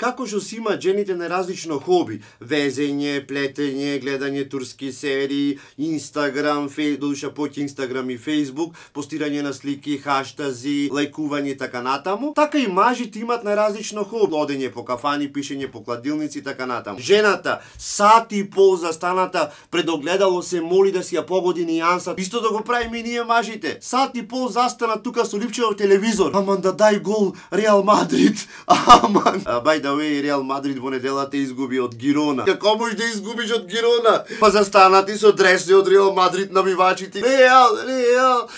Како што си имаат жените на различно хоби, везење, плетење, гледање турски серии, Инстаграм, душа поќе Инстаграм и Фейсбук, постирање на слики, хаштази, лајкување и така натаму, така и мажите имаат на различно хоби, одење по кафани, пишење по кладилници и така натаму. Жената сати и пол застаната пред огледало се моли да си ја погоди нијанса, исто да го правиме и ние мажите. Сат и пол застана тука со ливчев телевизор. Аман да дај гол Реал Мадрид. Аман. By the way, Реал Мадрид во неделата изгуби од Гирона. Како можеш да изгубиш од Гирона? Па застанати со дреси од Реал Мадрид навивачите. Реал.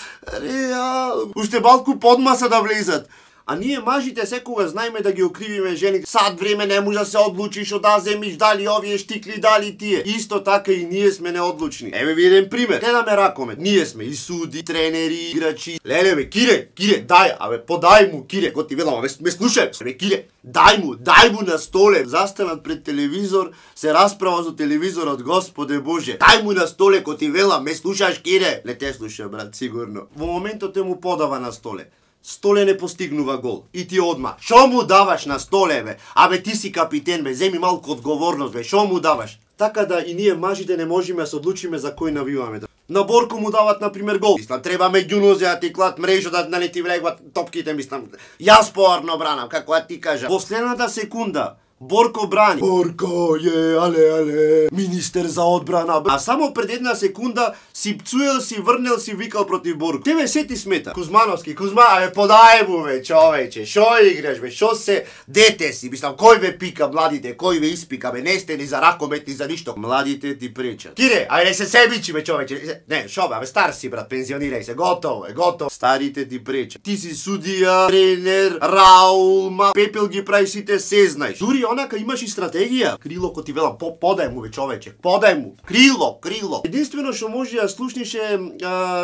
Уште малку подмаса да влезат. А ние мажите секогаш знаеме да ги окривиме жените. Сад време не може да се одлучиш од да земиш дали овие штикли, дали тие. Исто така и ние сме неодлучни. Еве ви еден пример. Гледаме ракомет. Ние сме и суди, тренери, играчи. Леле бе, Кире, дај, подај му, Кире, го ти велам, ме слушај. Бе, Кире, дај му на столе. Застанат пред телевизор, се расправа за телевизорот, Господе Боже. Дај му на столе, ко ти велам, ме слушаш, Кире. Не те слуша, брат, сигурно. Во моментот те му подава на столе. Столе не постигнува гол. И ти одма. Шо му даваш на столе, бе? Абе ти си капитен, бе. Земи малку одговорност, бе. Шо му даваш? Така да и ние мажите не можеме да се одлучиме за кој навиваме. На Борко му дават, например, гол. Мислам, треба меѓу нозе да ти клат мрежа, да не ти влегват топките, мислам. Јас поарно бранам, како ти кажа. Последната секунда, Борко брани. Борко але, министер за одбрана. А само пред една секунда си пцуел, си врнел, си викал против Борко. Тебе се ти смета. Кузмановски, подај му бе, човече. Шо играш бе, шо се дете си. Мислам, кој ве пика младите, кој ве испика бе, не сте ни за ракомет, ни за ништо. Младите ти пречат. Кире, ајде се себичи бе, човече. Не, шо бе, стар си брат, пензионирај се, готово е, готово. Старите ти пречат. Ти си судија, тренер, Раул, Пепел ги прави сите, се знаеш. Дури онака имаш и стратегија. Крило, ко ти велам, подај му бе, човече, подај му. Крило. Единствено што може да слушнеше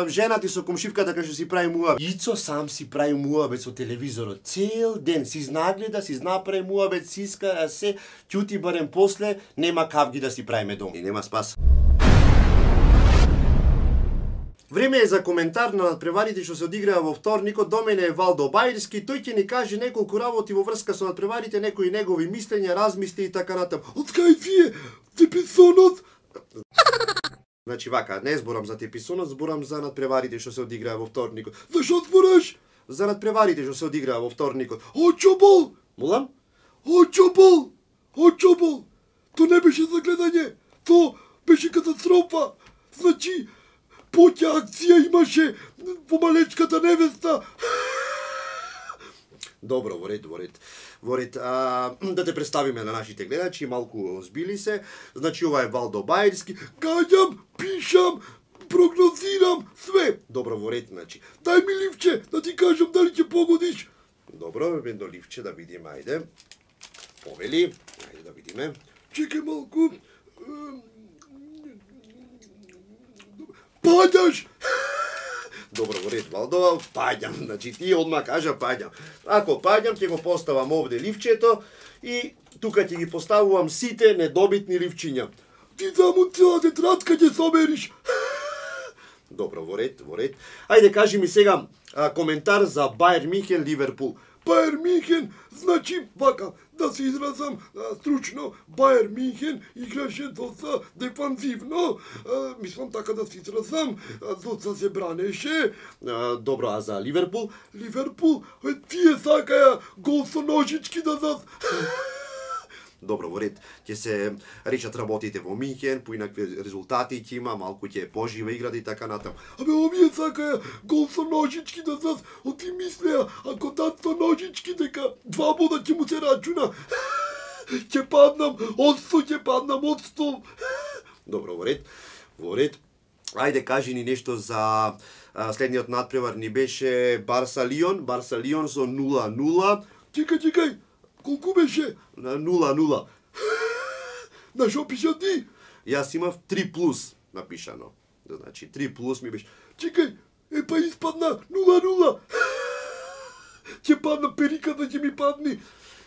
женати со комшивката кај што си прави муабет. Ицо сам си прави муабет со телевизорот. Цел ден си знагледа, си направи муабет, си иска се, ќути барем после, нема кавги да си правиме дом. И нема спас. Време е за коментар на надпреварите што се одиграа во вторникот. До мене е Валдо Бајрски. Тој ќе ни каже неколку работи во врска со надпреварите, некои негови мислења, размисли и така натаму. Откај вие Теписонот? Значи вака, не зборам за Теписонот, зборам за надпреварите што се одиграа во вторникот. Зашо збораш? За надпреварите што се одиграа во вторникот. Очобол! Молам? Очобол! То не беше за гледање. То беше катастрофа. Значи, поќе акција имаше во малечката невеста. Добро, во ред. Да те представиме на нашите гледачи, малку збили се. Значи, ова е Валдо Бајрски. Гаѓам, пишам, прогнозирам, све. Добро, во ред, значи. Дај ми ливче, да ти кажам дали ќе погодиш. Добро, едно ливче, да видиме, ајде. Повели, ајде да видиме. Чекај малку. Паѓаш! Добро, во ред, Валдо, паѓам. Значи, ти одма кажа паѓам. Ако паѓам, ќе го поставам овде ливчето и тука ќе ги поставувам сите недобитни ливчиња. Ти само цела тетрадка ќе собериш. Добро, во ред. Ајде, кажи ми сега коментар за Бајер Михен Ливерпул. Бајер Михен, значи, вака, да се изразам стручно, Бајер Михен играше доста дефанзивно, мислам така да се изразам, доста се бранеше. Добро, а за Ливерпул? Ливерпул, тие сакаја гол со ножички да зас... Добро, во ред, ќе се речат работите во Михен, поинакви резултати ќе има, малку ќе пожива играта и така натаму. Абе, овие сакаја гол со ножички да зас, оти мислеа, ако дат со ножички дека 2 бода ќе му се рачуна. Ќе паднам од стол. Добро, во ред. Ајде, кажи ни нешто за следниот надпревар, ни беше Барса Лион со 0-0. Чекај. Колку беше? 0-0. На шо пиша ти? Јас имав 3+ напишано. Значи 3+ ми беше. Чекај, па испадна 0-0. Ќе падна периката, ќе ми падни.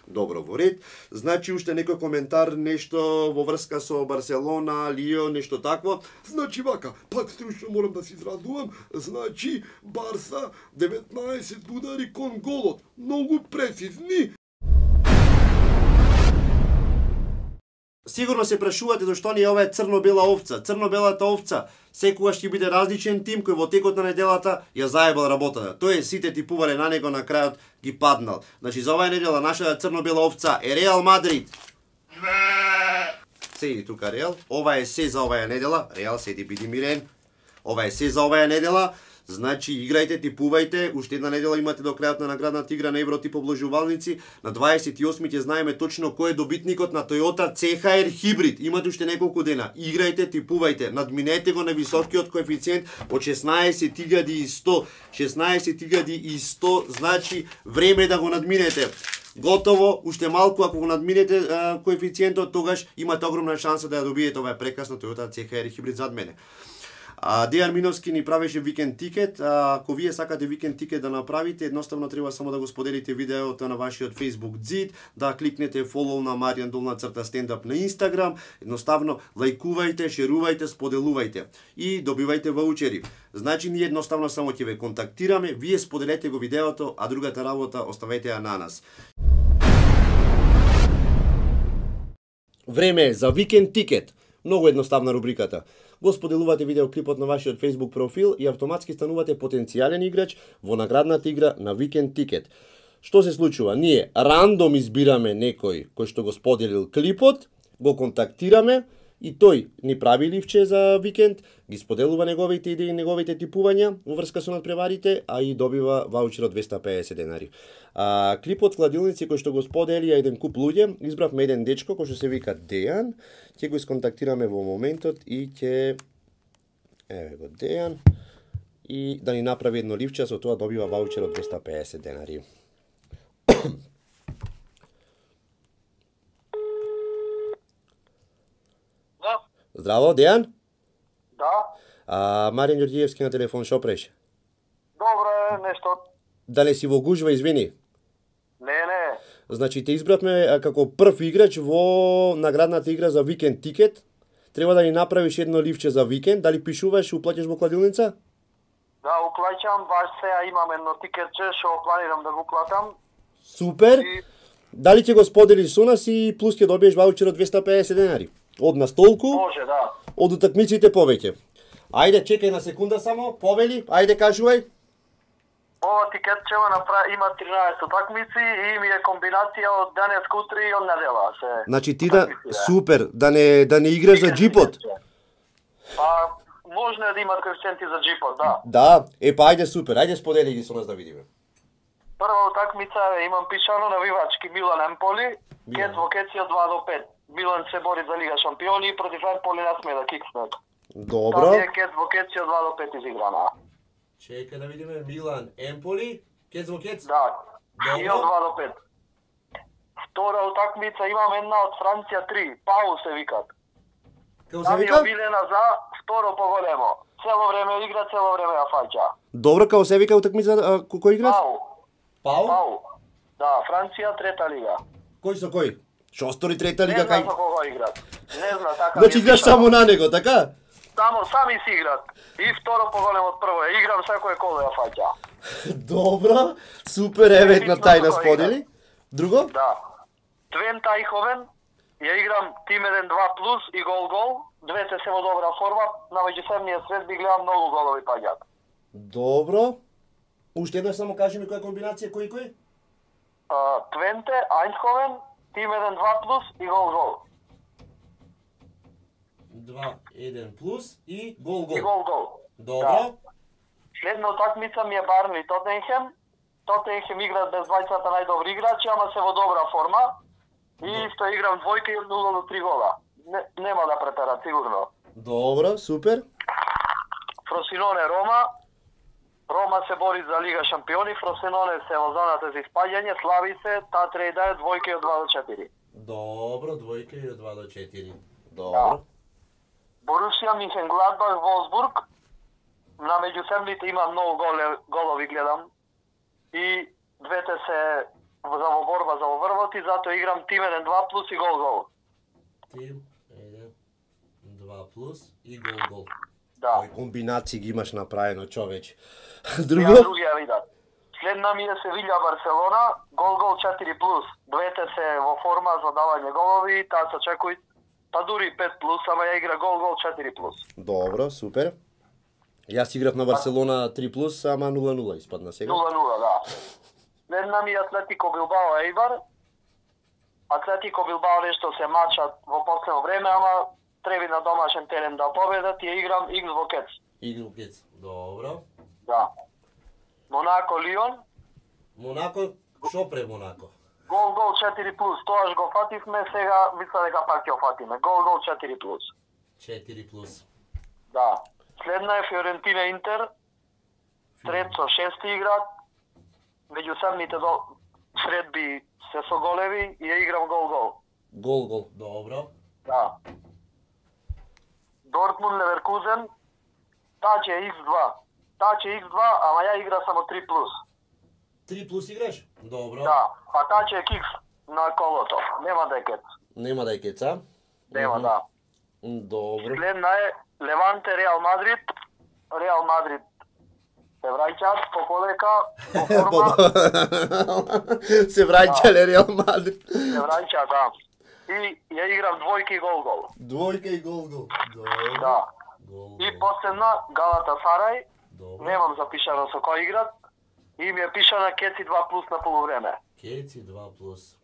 Добро, во ред. Значи уште некој коментар, нешто во врска со Барселона, Лион, нешто такво. Значи вака, пак стручно морам да се изразувам. Значи Барса 19 удари кон голот. Многу прецизни. Сигурно се прашувате зашто ни е ова црно-бела овца. Црно-белата овца секогаш ќе биде различен тим кој во текот на неделата ја заебал работата. Тој сите типувале на него, на крајот ги паднал. Значи за оваа недела нашата црно-бела овца е Реал Мадрид. Седи тука Реал. Ова е се за оваа недела. Реал, седи, биди мирен. Ова е се за оваа недела. Значи играјте, типувајте, уште една недела имате до крајот на наградната игра на Евротип обложувалници. На 28 ќе знаеме точно кој е добитникот на Toyota CHR Hybrid. Имате уште неколку дена. Играјте, типувајте, надминете го на високиот коефициент од 16.100. 16.100, значи време да го надминете. Готово, уште малку, ако го надминете коефициентот, тогаш имате огромна шанса да ја добиете. Ова е прекрасна Toyota CHR Hybrid зад мене. Дејан Миновски ни правеше викенд тикет. Ако вие сакате викенд тикет да направите, едноставно треба само да го споделите видеото на вашиот Facebook дзид, да кликнете follow на Маријан Долна црта стендап на Instagram, едноставно лајкувајте, шерувајте, споделувајте и добивајте ваучери. Значи ние едноставно само ќе ве контактираме, вие споделете го видеото, а другата работа оставете ја на нас. Време е за викенд тикет. Многу едноставна рубриката. Го споделувате видеоклипот на вашиот Facebook профил и автоматски станувате потенцијален играч во наградната игра на Викенд Тикет. Што се случува? Ние рандом избираме некој кој што го споделил клипот, го контактираме и тој ни прави ливче за викенд, ги споделува неговите идеи, неговите типувања во врска со надпреварите, а и добива ваучер од 250 денари. Клипот Кладилници кој што го споделија еден куп луѓе, избравме еден дечко кој што се вика Дејан, ќе го исконтактираме во моментот и ќе еве го Дејан и да ни направи едно ливче, со тоа добива ваучер од 250 денари. Здраво, Дејан? Да. Маријан Ѓорѓиевски на телефон, шо преш? Добро е, нешто. Да не си во гужва, извини. Не. Значи, те избравме како прв играч во наградната игра за Викенд Тикет. Треба да ни направиш едно ливче за викенд. Дали пишуваш, уплаќаш во кладилница? Да, уплаќам, баш сега имам едно тикетче, што планирам да го платам. Супер! И... Дали ќе го споделиш со нас и плюс ќе добиеш ваучер од 250 денари? Од настолку? Може, да. Од утакмиците повеќе. Ајде, чекај на секунда само, повели, ајде кажувај. Ова тикетче има 13 утакмици и ми е комбинација од денес, утре и од недела. Значи ти да, супер, да не играш за джипот. Па, можно да имат коефициенти за джипот, да. Да, па ајде супер, ајде сподели ги со нас да видиме. Прва утакмица имам пишано навивачки Милан Емполи, кец во кеци од 2 до 5. Милан се бори за Лига шампиони и против Емполи не сме да кикснат. Добро. Таа е кец во кеци од 2 до 5 изиграна. Чекај да видиме Милан Емполи, кец во кец. Да. Добро. И од 2 до 5. Втора утакмица имам една од Франција 3, Пау се викат. Како се вика? Обилена за второ поголемо. Цело време игра, цело време ја фаќа. Добро, како се вика утакмица, кој игра? Пау? Да, Франција трета лига. Кој со кој? Шостори трета лига кај? Не знам со кого играт. Не знам, така. Значи играш само на него, така? Сами си играт. И второ поголемо од прво. Играм секој коло ја фаќа. Добро, супер, еве една тајна сподели. Друго? Да. Твента Айховен, ја играм тим 1-2 и гол-гол. Двете се во добра форма. На меѓусебниот свет би гледам многу голови паѓаат. Добро. Уште еднаш само кажи ми која комбинација, кој? Твенте, Айховен, тим 1-2 и гол-гол. 2-1+ и гол-гол. И гол-гол. Добро. Да. Следна утакмица ми е Барнли и Тотенхем. Тотенхем играат без двајцата најдобри играчи, ама се во добра форма. И исто играм двојка и од 0 до 3 гола. Нема да претерат, сигурно. Добро, супер. Фросиноне Рома. Рома се бори за Лига шампиони, Фросиноне се во зоната за испаѓање, слави се, таа треба да е двојка и од 2 до 4. Добро, двојка и од 2 до 4. Добро. Да. Борусија Михенгладбах Волсбург. На меѓусебните има многу голови гледам. И двете се за во борба за оврвот и затоа играм тим 1-2 и гол-гол. Тим 1-2 и гол-гол. Да. Кој комбинации ги имаш направено, човече. Друго? Другија видат. Следна ми е Севилја Барселона, гол-гол 4+. Двете се во форма за давање голови, таа се очекуваат па дури 5+, ама ја игра гол 4+. Добро, супер. Јас играв на Барселона 3+, ама 0-0 испадна сега. 0-0, да. Следна ми Атлетико Билбао Ејбар. Атлетико Билбао нешто се мачат во последно време, ама треби на домашен терен да победат и ја играм X во Кец. X во Кец, добро. Да. Монако Лион. Монако, шо пре Монако? Гол 4+, тоаш го фативме, сега мисля дека пак ќе фатиме. Гол 4+. 4+. Да. Следна е Фиорентина Интер. Сред со 6 играат. Меѓу самите средби се со голеви и ја играм гол. Гол, добро. Да. Дортмунд Леверкузен. Тач е X2, ама ја игра само 3+. 3+ играш? Добро. Да, па тач е кикс на колото. Нема да е кец. Нема да е Кец, а? Нема, да. Добро. Следна е Леванте Реал Мадрид. Реал Мадрид се враќаат полека, по форма. Се враќале Реал Мадрид. Се враќаат, да. И ја играм двојка и гол. Двојка и гол. Добро. Да. Гол. И последна Галата Сарај. Добро. Немам запишано со кој играт. И ми е пишана Кеци 2+ на полувреме. Кеци 2+.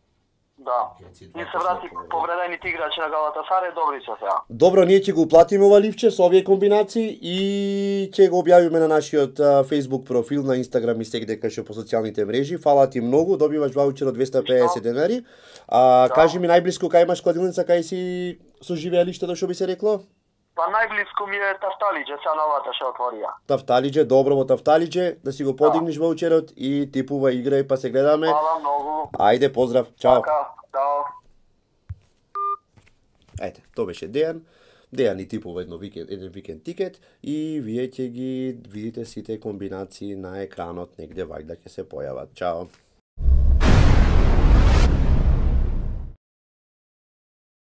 Да. Кеци И 2+ се врати повредените играчи на Галата Сарај, добри се сега. Добро, ние ќе го уплатиме ова ливче со овие комбинации и ќе го објавиме на нашиот Facebook профил, на Instagram и сегде кај по социјалните мрежи. Фала ти многу, добиваш ваучер од 250 денари. Кажи ми најблиску кај имаш кладилница, кај си со живеалиштето, што би се рекло? Па најблиску ми е Тафталиџе, сега новата што отворија. Тафталиџе, добро во Тафталиџе, да си го подигнеш ваучерот и типува играј, па се гледаме. Фала многу. Ајде, поздрав, чао. Така, чао. Ете, тоа беше Дејан. Дејан и типува еден викенд тикет и вие ќе ги видите сите комбинации на екранот негде вајда ќе се појават. Чао.